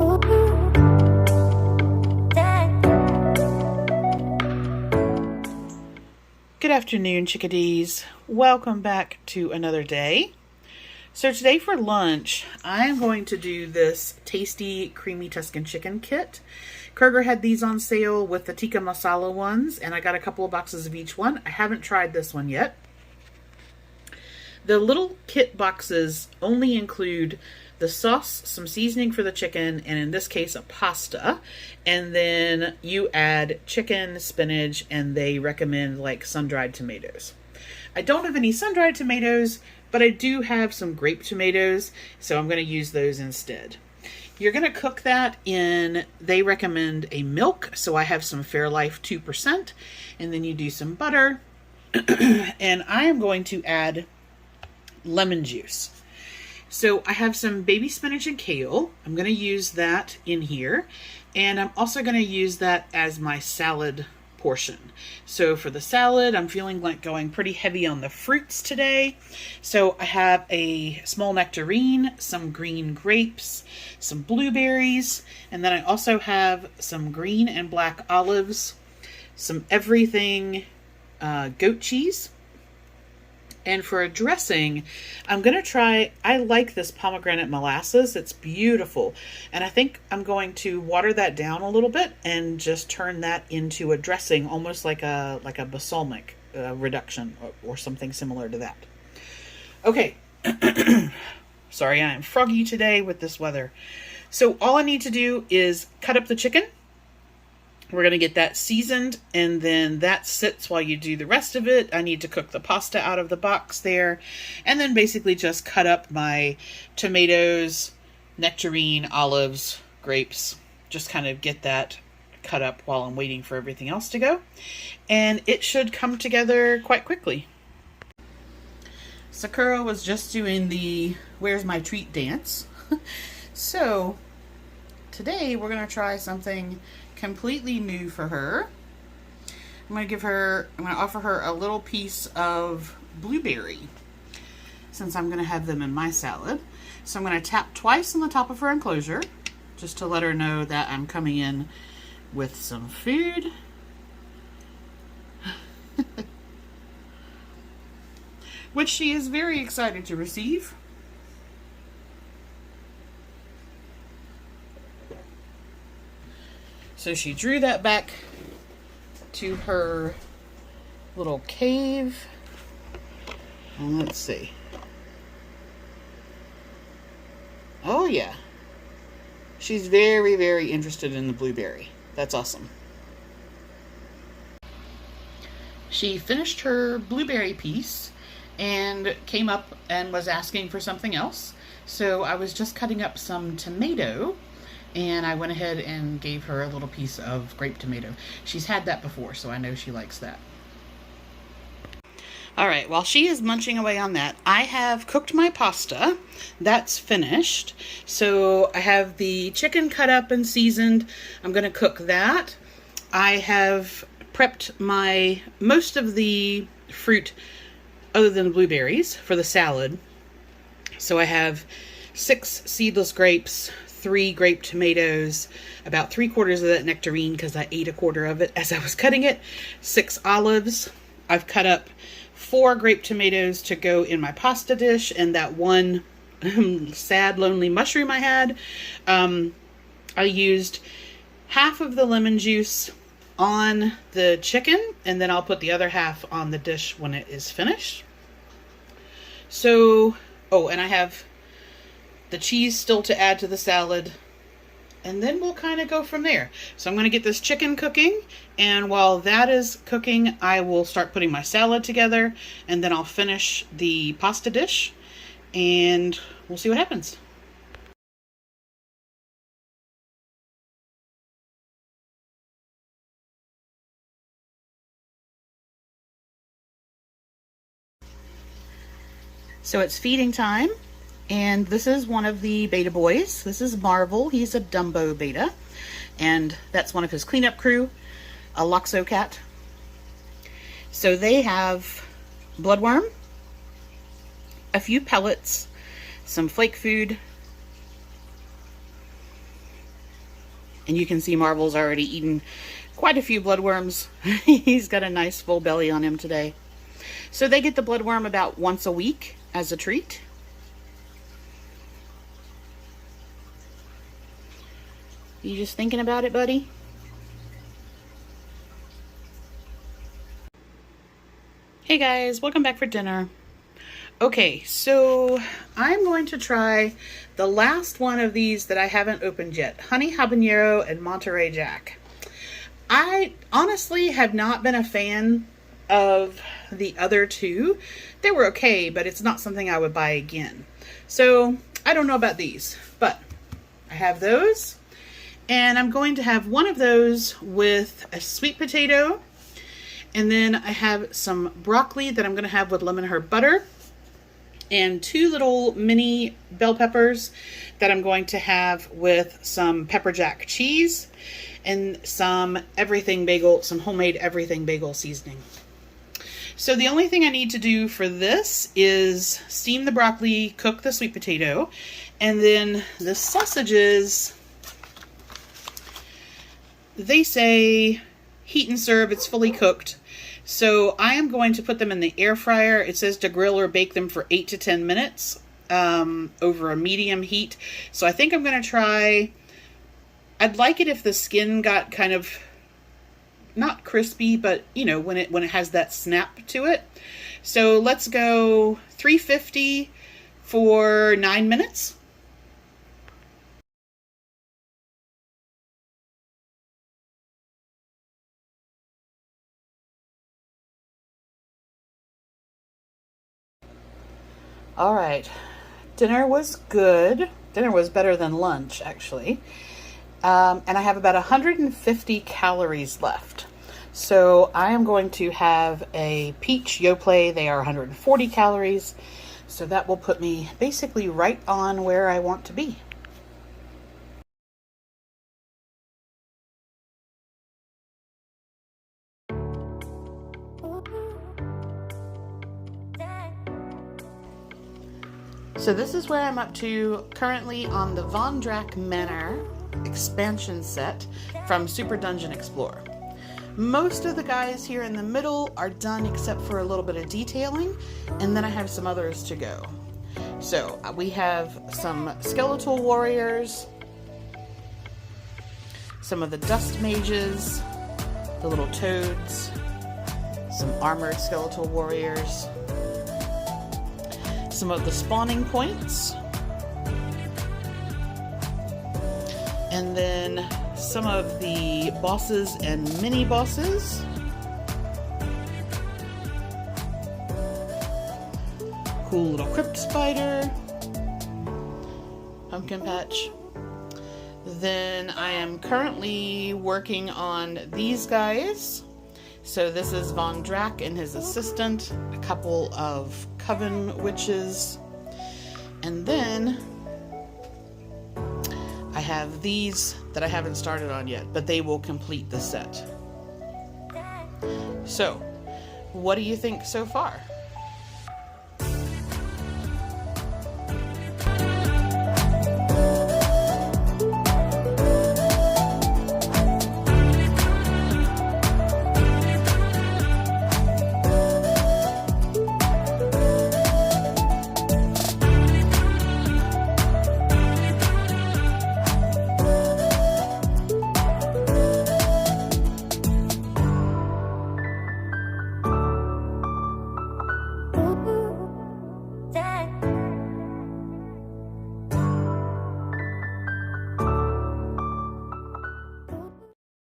Good afternoon, chickadees. Welcome back to another day. So today for lunch, I am going to do this tasty, creamy Tuscan chicken kit. Kroger had these on sale with the tikka masala ones, and I got a couple of boxes of each one. I haven't tried this one yet. The little kit boxes only include the sauce, some seasoning for the chicken, and in this case, a pasta. And then you add chicken, spinach, and they recommend like sun-dried tomatoes. I don't have any sun-dried tomatoes, but I do have some grape tomatoes, so I'm going to use those instead. You're going to cook that in, they recommend a milk, so I have some Fairlife 2%, and then you do some butter, and I am going to add lemon juice. So I have some baby spinach and kale. I'm going to use that in here, and I'm also going to use that as my salad portion. So for the salad, I'm feeling like going pretty heavy on the fruits today. So I have a small nectarine, some green grapes, some blueberries, and then I also have some green and black olives, some everything goat cheese. And for a dressing, I'm going to try, I like this pomegranate molasses. It's beautiful. And I think I'm going to water that down a little bit and just turn that into a dressing, almost like a balsamic reduction or something similar to that. Okay. Sorry, I am froggy today with this weather. So all I need to do is cut up the chicken. We're going to get that seasoned, and then that sits while you do the rest of it. I need to cook the pasta out of the box there, and then basically just cut up my tomatoes, nectarine, olives, grapes. Just kind of get that cut up while I'm waiting for everything else to go. And it should come together quite quickly. SAKURA was just doing the Where's My Treat dance. So today we're going to try something completely new for her. I'm going to offer her a little piece of blueberry since I'm going to have them in my salad. So I'm going to tap twice on the top of her enclosure just to let her know that I'm coming in with some food. Which she is very excited to receive. So she drew that back to her little cave. And let's see. Oh yeah. She's very, very interested in the blueberry. That's awesome. She finished her blueberry piece and came up and was asking for something else. So I was just cutting up some tomato, and I went ahead and gave her a little piece of grape tomato. She's had that before, so I know she likes that. All right, while she is munching away on that, I have cooked my pasta. That's finished. So I have the chicken cut up and seasoned. I'm going to cook that. I have prepped most of the fruit other than the blueberries for the salad. So I have 6 seedless grapes, 3 grape tomatoes, about 3/4 of that nectarine because I ate 1/4 of it as I was cutting it, 6 olives. I've cut up 4 grape tomatoes to go in my pasta dish, and that one sad, lonely mushroom I had. I used half of the lemon juice on the chicken, and then I'll put the other half on the dish when it is finished. So, and I have the cheese still to add to the salad, and then we'll kind of go from there. So I'm going to get this chicken cooking, and while that is cooking, I will start putting my salad together, and then I'll finish the pasta dish, and we'll see what happens. So it's feeding time. And this is one of the beta boys. This is Marvel. He's a Dumbo beta. And that's one of his cleanup crew, a Loxo cat. So they have bloodworm, a few pellets, some flake food, And you can see Marvel's already eaten quite a few bloodworms. He's got a nice full belly on him today. So they get the bloodworm about once a week as a treat. You just thinking about it, buddy? Hey guys, welcome back for dinner. Okay, so I'm going to try the last one of these that I haven't opened yet. Honey Habanero and Monterey Jack. I honestly have not been a fan of the other two. They were okay, but it's not something I would buy again. So I don't know about these, but I have those. And I'm going to have one of those with a sweet potato. And then I have some broccoli that I'm going to have with lemon herb butter. And 2 little mini bell peppers that I'm going to have with some pepper jack cheese and some everything bagel, some homemade everything bagel seasoning. So the only thing I need to do for this is steam the broccoli, cook the sweet potato, and then the sausages, they say heat and serve, it's fully cooked. So I am going to put them in the air fryer. It says to grill or bake them for 8 to 10 minutes over a medium heat. So I think I'm going to try, I'd like it if the skin got kind of, not crispy, but you know, when it has that snap to it. So let's go 350 for 9 minutes. All right, dinner was good. Dinner was better than lunch, actually. And I have about 150 calories left. So I am going to have a peach yoplait. They are 140 calories. So that will put me basically right on where I want to be. So this is where I'm up to currently on the Von Drack Manor expansion set from Super Dungeon Explorer. Most of the guys here in the middle are done except for a little bit of detailing, and then I have some others to go. So we have some skeletal warriors, some of the dust mages, the little toads, some armored skeletal warriors, some of the spawning points, and then some of the bosses and mini bosses. Cool little crypt spider, pumpkin patch. Then I am currently working on these guys. So this is Von Drack and his assistant, a couple of coven witches, and then I have these that I haven't started on yet, but they will complete the set. So, what do you think so far?